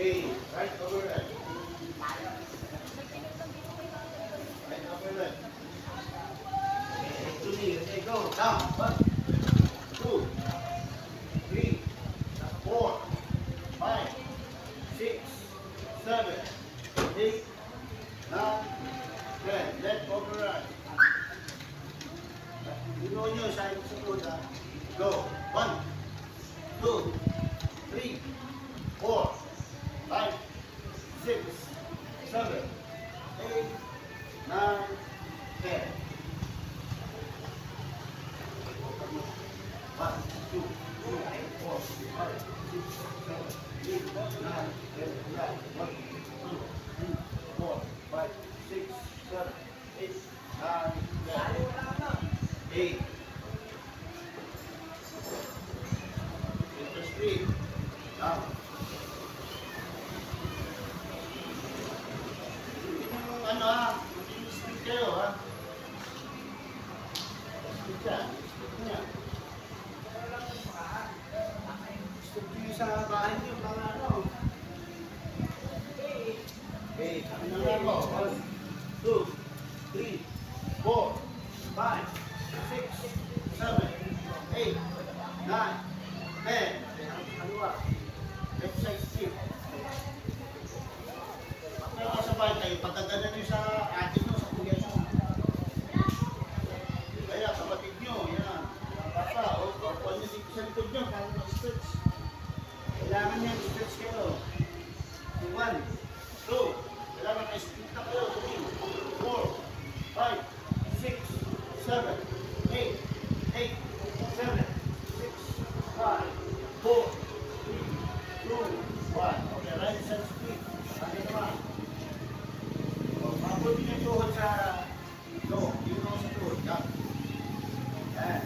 Okay, right over left. Right over left. Okay, to me. Okay, go. Down. 1, 2, 3, 4, 5, 6, 7, 8, 9, 10. Left over right. You know nyo, side sa foot, ha? Go. 1, 2, 3, 4, 5, 6, 7, 8, 9, 10. 1, 2, 3, 4, 5, 6, 7, 8, 9, 10. 1, 2, 3, 4, 5, 6, 7, 8, 9, 10. 8. Street. Down. Yung ano ha, mag-i-street kayo ha. Street yan, street niya. Street nyo sa bahay nyo, para ano. Okay, kami na nga mo. 1, 2, 3, 4, 5, 6, 7, 8, 9, 10. Left side strip. Kaya kasabay kayo, pagkagana nyo sa atin nyo, sa kuya nyo. Kaya kapatid nyo, yan. Bata, o kung nyo dito sa likod nyo, para mag-stretch. Kailangan yan, stretch kayo. 1, 2, kailangan ka-split na kayo. 3, 4, 5, 6, 7, 8, 8, 7, 6, 5, 4, 2, 1. Okay, right side split. Ano naman? So, mabuti niyo tuhod sa no, yun ako sa tuhod. Yan. Yan.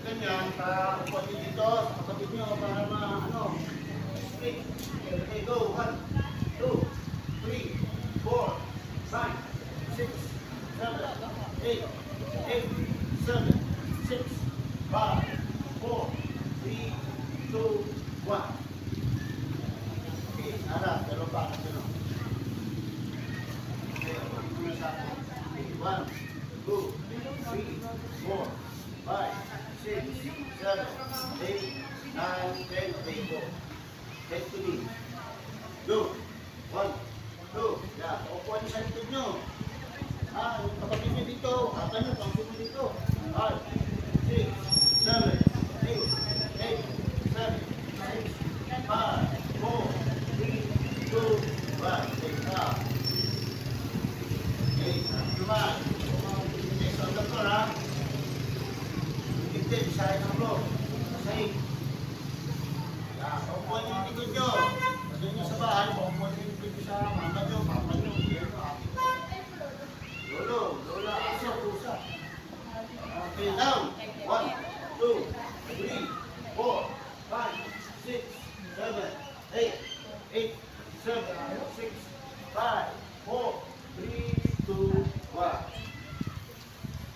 Ganyan, para upuan niyo dito, sa kapatid niyo, para ano, split. Okay, go. 1, 2, 3, 4, 5, 6, 7, 8, 8, 7, 6, 5, 4, 3, 2, 1. Okay, harap, pero pa ako no. Okay, ako muna sa akin. Okay, 1, 2, 3, 4, 5, 6, 7, 8, 9, 10. Okay, go. Head to knee. Go. 1, 2. Yeah, upuan niyo sa likod nyo. Yung kapatid nyo dito, kata nyo, pangko nyo dito. 5, 6, 7, 8, 8, 7, 6, 5, 4, 3, 2, 1. Take up. Okay, naman. Next on the floor, ha? Tignan, isahin ang floor. Isahin. Paupuan nyo yung likod nyo. Pagod nyo sa bahay, paupuan nyo yung likod nyo sa mama nyo, papa nyo, lolo, lola, aso, pusa. Okay, down. 1, 2, 3, 4, 5, 6, 7, 8, 8, 7, 6, 5, 4, 3, 2, 1.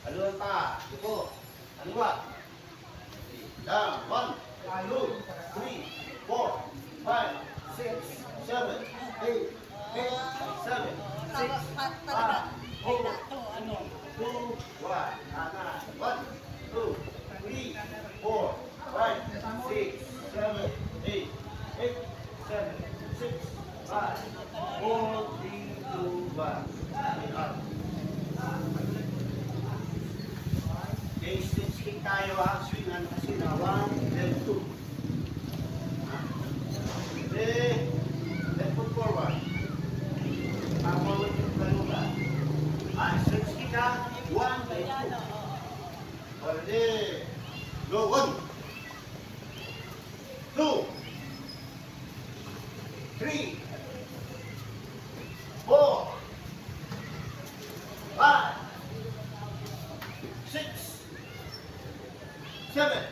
Haluan pa. Yuko. Haliwa. Down. 1, 2, 3, 4, 5, 6, 7, 8, 8, 7, 6, 5, 4, 2, 1. Kanan. 1, 2, 3, 4, 5, 6, 7, 8, 8, 7, 6, 5, 4, 3, 2, 1. Okay, stitch kick tayo ha. Swingan kasi na 1, then 2. Okay, left foot forward. Forward yung kaluga. Stitch kick ha. 1, then 2. Okay. Go, 1, 2, 3, 4, 5, 6, 7,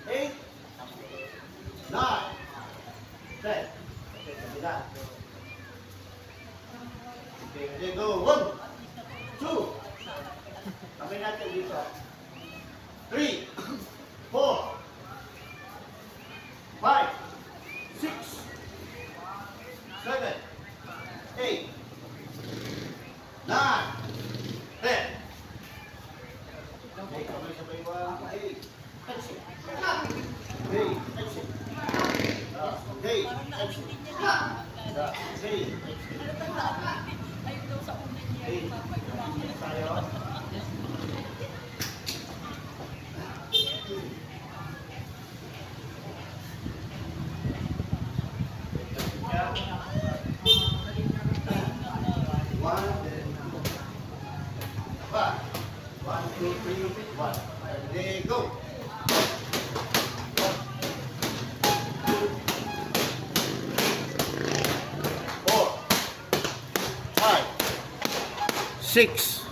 8, 9, 10. Okay, kabila. Okay, ready, go. 1, 2. Kamay natin dito. 3, 4, 5, 6, 7, 8, 9, 10. Okay, kamay sabay ba? Okay, touch it. Okay, touch it. Okay, touch it. Okay, Ayun daw sa ulit niya. okay. Tayo. One, two, three, one. Ready, go. 4, 5, 6,